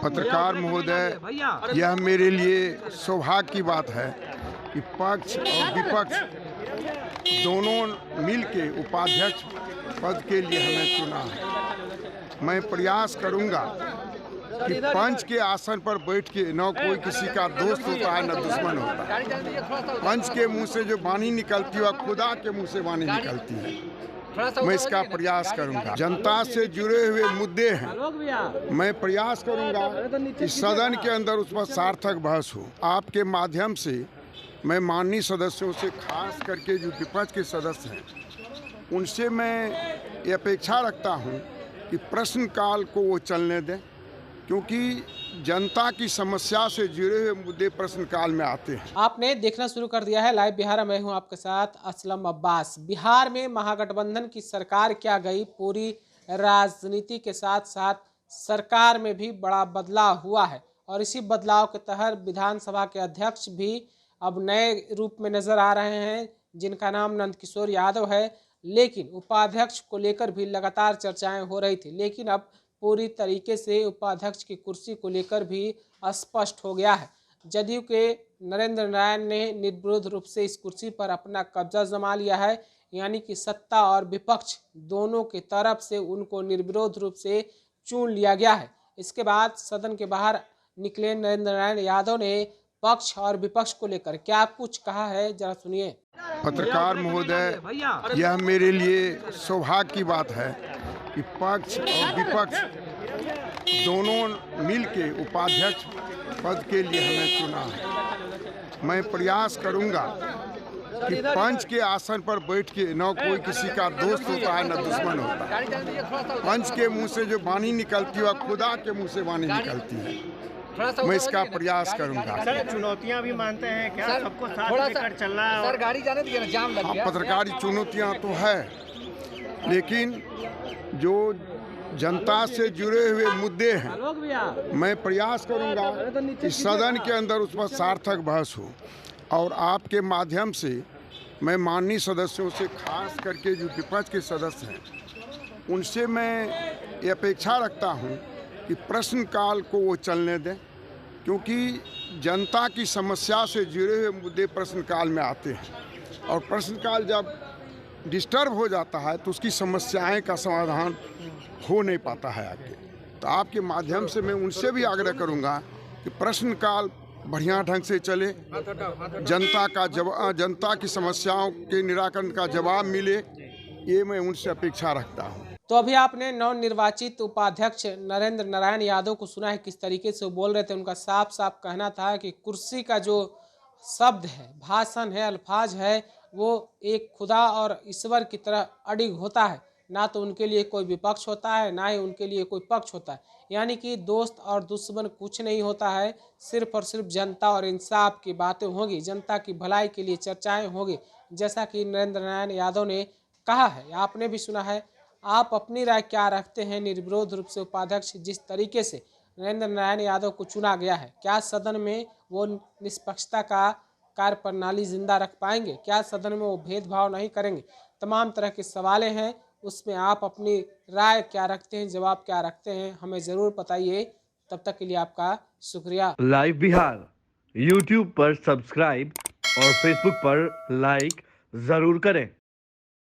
पत्रकार महोदय, यह मेरे लिए सौभाग्य की बात है कि पक्ष और विपक्ष दोनों मिलके उपाध्यक्ष पद के लिए हमें चुना है। मैं प्रयास करूंगा कि पंच के आसन पर बैठ के न कोई किसी का दोस्त होता है न दुश्मन होता है। पंच के मुंह से जो वाणी निकलती है वह खुदा के मुंह से वाणी निकलती है। मैं इसका प्रयास करूंगा। जनता से जुड़े हुए मुद्दे हैं, मैं प्रयास करूंगा कि सदन के अंदर उस पर सार्थक बहस हो। आपके माध्यम से मैं माननीय सदस्यों से, खास करके जो विपक्ष के सदस्य हैं, उनसे मैं ये अपेक्षा रखता हूं कि प्रश्नकाल को वो चलने दें, क्योंकि जनता की समस्या से जुड़े हुए मुद्दे प्रश्नकाल में आते हैं। आपने देखना शुरू कर दिया है लाइव बिहार। मैं हूं आपके साथ असलम अब्बास। बिहार में महागठबंधन की सरकार क्या गई, पूरी राजनीति के साथ साथ सरकार में भी बड़ा बदलाव हुआ है और इसी बदलाव के तहत विधानसभा के अध्यक्ष भी अब नए रूप में नजर आ रहे हैं, जिनका नाम नंदकिशोर यादव है। लेकिन उपाध्यक्ष को लेकर भी लगातार चर्चाएं हो रही थी, लेकिन अब पूरी तरीके से उपाध्यक्ष की कुर्सी को लेकर भी स्पष्ट हो गया है। जदयू के नरेंद्र नारायण ने निर्विरोध रूप से इस कुर्सी पर अपना कब्जा जमा लिया है, यानी कि सत्ता और विपक्ष दोनों के तरफ से उनको निर्विरोध रूप से चुन लिया गया है। इसके बाद सदन के बाहर निकले नरेंद्र नारायण यादव ने पक्ष और विपक्ष को लेकर क्या कुछ कहा है, जरा सुनिए। पत्रकार महोदय, यह मेरे लिए सौभाग्य की बात है कि पक्ष और विपक्ष दोनों मिलके उपाध्यक्ष पद के लिए हमें चुना है। मैं प्रयास करूंगा कि पंच के आसन पर बैठ के न कोई किसी का दोस्त होता है न दुश्मन होता है। पंच के मुंह से जो वाणी निकलती है वह खुदा के मुंह से वाणी निकलती है। मैं इसका प्रयास करूंगा। सर, चुनौतियां भी मानते हैं क्या? सबको साथ लेकर चलना है। सर, गाड़ी जाने दीजिए ना, जाम लग गया। पत्रकारी चुनौतियां तो है, लेकिन जो जनता से जुड़े हुए मुद्दे हैं, मैं प्रयास करूंगा कि सदन के अंदर उस पर सार्थक बहस हो। और आपके माध्यम से मैं माननीय सदस्यों से, खास करके जो विपक्ष के सदस्य हैं, उनसे मैं ये अपेक्षा रखता हूं कि प्रश्नकाल को वो चलने दें, क्योंकि जनता की समस्या से जुड़े हुए मुद्दे प्रश्नकाल में आते हैं और प्रश्नकाल जब डिस्टर्ब हो जाता है तो उसकी समस्याएं का समाधान हो नहीं पाता है आगे। तो आपके माध्यम से मैं उनसे भी आग्रह करूंगा कि प्रश्नकाल बढ़िया ढंग से चले, जनता की समस्याओं के निराकरण का जवाब मिले, ये मैं उनसे अपेक्षा रखता हूँ। तो अभी आपने नवनिर्वाचित उपाध्यक्ष नरेंद्र नारायण यादव को सुना है, किस तरीके से वो बोल रहे थे। उनका साफ साफ कहना था कि कुर्सी का जो शब्द है, भाषण है, अल्फाज है, वो एक खुदा और ईश्वर की तरह अडिग होता है। ना तो उनके लिए कोई विपक्ष होता है, ना ही उनके लिए कोई पक्ष होता है। यानी कि दोस्त और दुश्मन कुछ नहीं होता है, सिर्फ और सिर्फ जनता और इंसाफ की बातें होगी, जनता की भलाई के लिए चर्चाएं होगी, जैसा कि नरेंद्र नारायण यादव ने कहा है। आपने भी सुना है। आप अपनी राय क्या रखते हैं? निर्विरोध रूप से उपाध्यक्ष जिस तरीके से नरेंद्र नारायण यादव को चुना गया है, क्या सदन में वो निष्पक्षता का कार्य प्रणाली जिंदा रख पाएंगे? क्या सदन में वो भेदभाव नहीं करेंगे? तमाम तरह के सवालें हैं, उसमें आप अपनी राय क्या रखते हैं, जवाब क्या रखते हैं, हमें ज़रूर बताइए। तब तक के लिए आपका शुक्रिया। लाइव बिहार यूट्यूब पर सब्सक्राइब और फेसबुक पर लाइक ज़रूर करें।